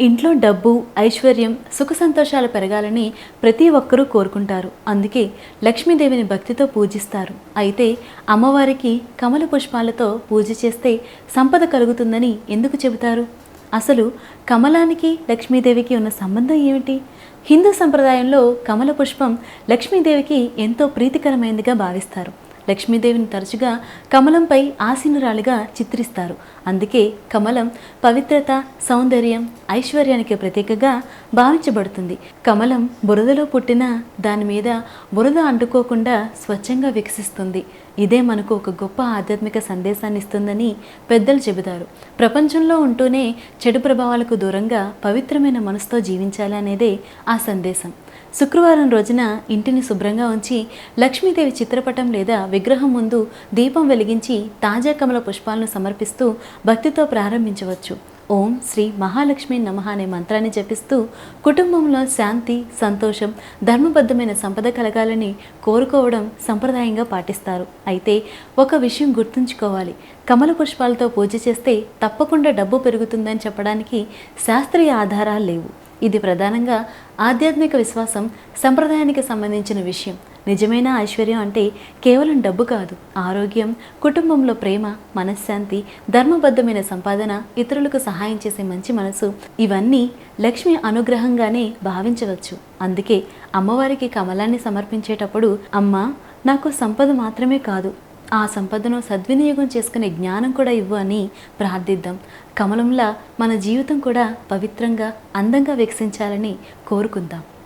ఇంట్లో డబ్బు, ఐశ్వర్యం, సుఖ సంతోషాలు పెరగాలని ప్రతి ఒక్కరూ కోరుకుంటారు. అందుకే లక్ష్మీదేవిని భక్తితో పూజిస్తారు. అయితే అమ్మవారికి కమల పుష్పాలతో పూజ చేస్తే సంపద కలుగుతుందని ఎందుకు చెబుతారు? అసలు కమలానికి లక్ష్మీదేవికి ఉన్న సంబంధం ఏమిటి? హిందూ సంప్రదాయంలో కమల పుష్పం లక్ష్మీదేవికి ఎంతో ప్రీతికరమైనదిగా భావిస్తారు. లక్ష్మీదేవిని తరచుగా కమలంపై ఆసీనురాలిగా చిత్రిస్తారు. అందుకే కమలం పవిత్రత, సౌందర్యం, ఐశ్వర్యానికి ప్రతీకగా భావించబడుతుంది. కమలం బురదలో పుట్టినా దాని మీద బురద అంటుకోకుండా స్వచ్ఛంగా వికసిస్తుంది. ఇదే మనకు ఒక గొప్ప ఆధ్యాత్మిక సందేశాన్ని ఇస్తుందని పెద్దలు చెబుతారు. ప్రపంచంలో ఉంటూనే చెడు ప్రభావాలకు దూరంగా పవిత్రమైన మనసుతో జీవించాలి అనేదే ఆ సందేశం. శుక్రవారం రోజున ఇంటిని శుభ్రంగా ఉంచి లక్ష్మీదేవి చిత్రపటం లేదా విగ్రహం ముందు దీపం వెలిగించి తాజా కమల పుష్పాలను సమర్పిస్తూ భక్తితో ప్రారంభించవచ్చు. ఓం శ్రీ మహాలక్ష్మి నమః అనే మంత్రాన్ని జపిస్తూ కుటుంబంలో శాంతి, సంతోషం, ధర్మబద్ధమైన సంపద కలగాలని కోరుకోవడం సంప్రదాయంగా పాటిస్తారు. అయితే ఒక విషయం గుర్తుంచుకోవాలి, కమల పుష్పాలతో పూజ చేస్తే తప్పకుండా డబ్బు పెరుగుతుందని చెప్పడానికి శాస్త్రీయ ఆధారాలు లేవు. ఇది ప్రధానంగా ఆధ్యాత్మిక విశ్వాసం, సంప్రదాయానికి సంబంధించిన విషయం. నిజమైన ఐశ్వర్యం అంటే కేవలం డబ్బు కాదు, ఆరోగ్యం, కుటుంబంలో ప్రేమ, మనశ్శాంతి, ధర్మబద్ధమైన సంపాదన, ఇతరులకు సహాయం చేసే మంచి మనసు, ఇవన్నీ లక్ష్మి అనుగ్రహంగానే భావించవచ్చు. అందుకే అమ్మవారికి కమలాన్ని సమర్పించేటప్పుడు, అమ్మ నాకు సంపద మాత్రమే కాదు, ఆ సంపదను సద్వినియోగం చేసుకునే జ్ఞానం కూడా ఇవ్వు అని ప్రార్థిద్దాం. కమలంలా మన జీవితం కూడా పవిత్రంగా, అందంగా వికసించాలని కోరుకుందాం.